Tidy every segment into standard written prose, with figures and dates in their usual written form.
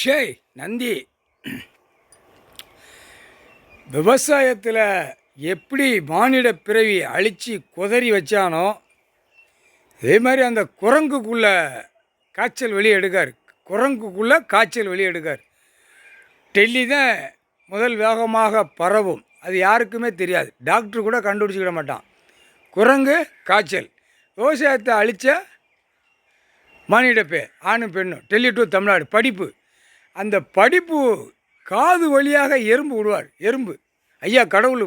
ஷேய் நந்தி, விவசாயத்தில் எப்படி மானிட பிறவி அழித்து குதறி வச்சானோ அதே மாதிரி அந்த குரங்குக்குள்ளே காய்ச்சல் வெளியே எடுக்கார். குரங்குக்குள்ளே காய்ச்சல் வெளியே எடுக்கார். டெல்லி தான் முதல் வேகமாக பரவும். அது யாருக்குமே தெரியாது. டாக்டர் கூட கண்டுபிடிச்சிக்கிட மாட்டான். குரங்கு காய்ச்சல் விவசாயத்தை அழித்த மானிடப்பே ஆணும் பெண்ணும். டெல்லி டு தமிழ்நாடு படிப்பு. அந்த படிப்பு காது வழியாக எறும்பு விடுவார். எறும்பு ஐயா கடவுள்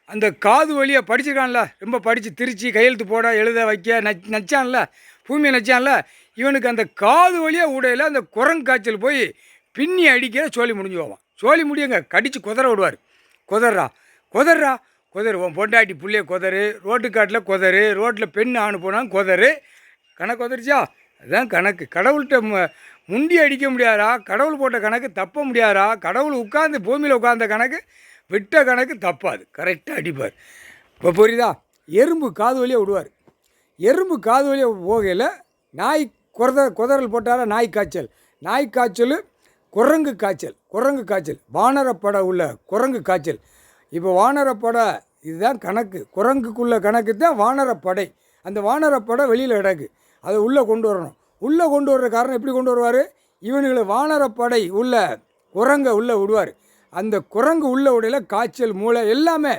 அந்த காது வழியாக படிச்சிருக்கான்ல, ரொம்ப படித்து திருச்சி கையெழுத்து போட எழுத வைக்க நச்சான்ல, பூமியை நச்சான்ல, இவனுக்கு அந்த காது வழியாக உடையில் அந்த குரங்கு காய்ச்சல் போய் பின்னி அடிக்கிற சோழி முடிஞ்சு போவான். சோழி முடியுங்க கடித்து குதற விடுவார். குதறா குதறா குதறு உன் பொண்டாட்டி புள்ளைய குதறு, ரோட்டுக்காட்டில் குதறு, ரோட்டில் பெண் ஆணு போனாலும் குதறு. கணக்கு உதறிச்சா? அதுதான் கணக்கு. கடவுள்கிட்ட முண்டி அடிக்க முடியாதா? கடவுள் போட்ட கணக்கு தப்ப முடியாதா? கடவுள் உட்கார்ந்து பூமியில் உட்கார்ந்த கணக்கு விட்ட கணக்கு தப்பாது, கரெக்டாக அடிப்பார். இப்போ புரியுதா? எறும்பு காது வழியாக விடுவார். எறும்பு காது வழியாக போகையில் நாய் குதறல் போட்டால நாய் காய்ச்சல், நாய் காய்ச்சல், குரங்கு காய்ச்சல், குரங்கு காய்ச்சல், வானரப்படை உள்ள குரங்கு காய்ச்சல். இப்போ வானரப்படை இதுதான் கணக்கு. குரங்குக்குள்ள கணக்கு தான் வானரப்படை. அந்த வானரப்படை வெளியில் கிடக்கு, அதை உள்ளே கொண்டு வரணும். உள்ளே கொண்டு வர்ற காரணம் எப்படி கொண்டு வருவார்? இவனுங்களை வானரப்படை உள்ள குரங்கை உள்ளே விடுவார். அந்த குரங்கு உள்ள உடையில் காய்ச்சல் மூளை எல்லாமே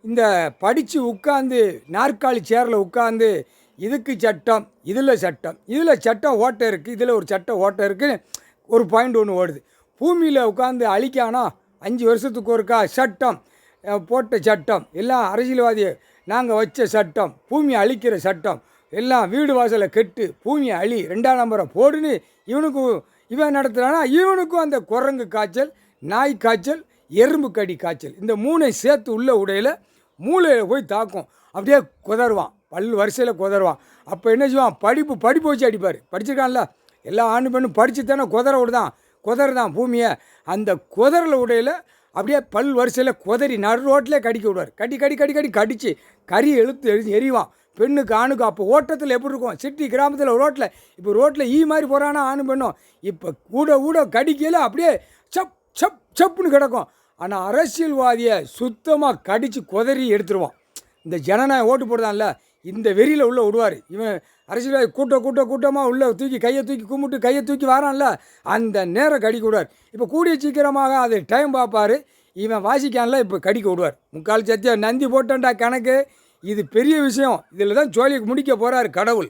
இந்த படித்து உட்காந்து நாற்காலி சேரில் உட்காந்து இதுக்கு சட்டம், இதில் சட்டம், இதில் சட்டம் ஓட்டை இருக்குது, இதில் ஒரு சட்டம் ஓட்டை இருக்குன்னு ஒரு பாயிண்ட் ஒன்று ஓடுது. பூமியில் உட்காந்து அழிக்கானா 5 வருஷத்துக்கு ஒருக்கா சட்டம் போட்ட சட்டம், எல்லாம் அரசியல்வாதி நாங்கள் வச்ச சட்டம், பூமியை அழிக்கிற சட்டம், எல்லாம் வீடு வாசலை கெட்டு பூமியை அழி 2ஆம் நம்பரை போடுன்னு இவன் நடத்துகிறானா, இவனுக்கும் அந்த குரங்கு காய்ச்சல், நாய் காய்ச்சல், எறும்பு கடி காய்ச்சல், இந்த 3ஐ சேர்த்து உள்ள உடையில் மூளையில் போய் தாக்கும். அப்படியே குதறுவான், வரிசையில் குதறுவான். அப்போ என்ன செய்வான்? படிப்பு வச்சு அடிப்பார். படிச்சிருக்கான்ல, எல்லா ஆணு பெண்ணும் படித்து தானே குதறுதான் பூமியை. அந்த குதறல உடையில் அப்படியே வரிசையில் குதறி நடு ரோட்டிலே கடிக்க விடுவார். கடித்து கறி எரிவான். பெண்ணுக்கு ஆணுக்கு அப்போ ஓட்டத்தில் எப்படி இருக்கும்? சிட்டி கிராமத்தில் ரோட்டில், இப்போ ரோட்டில் மாதிரி போகிறானா ஆணு பெண்ணும், இப்போ கூட கடிக்கல அப்படியே சப்புன்னு கிடக்கும். ஆனால் அரசியல்வாதியை சுத்தமாக கடித்து குதறி எடுத்துருவான். இந்த ஜனநாயகம் ஓட்டு போடுதான்ல, இந்த வெறியில் உள்ளே விடுவார். இவன் அரசியல்வாதி கூட்டமாக உள்ளே கையை தூக்கி கும்பிட்டு கையை தூக்கி வரான்ல, அந்த நேரம் கடிக்க விடுவார். இப்போ கூடிய சீக்கிரமாக அது டைம் பார்ப்பார். இவன் வாசிக்கான்ல, இப்போ கடிக்க விடுவார். முக்கால் சத்தியா நந்தி போட்டேன்டா கணக்கு. இது பெரிய விஷயம். இதில் தான் ஜோலிக்கு முடிக்க போகிறார் கடவுள்.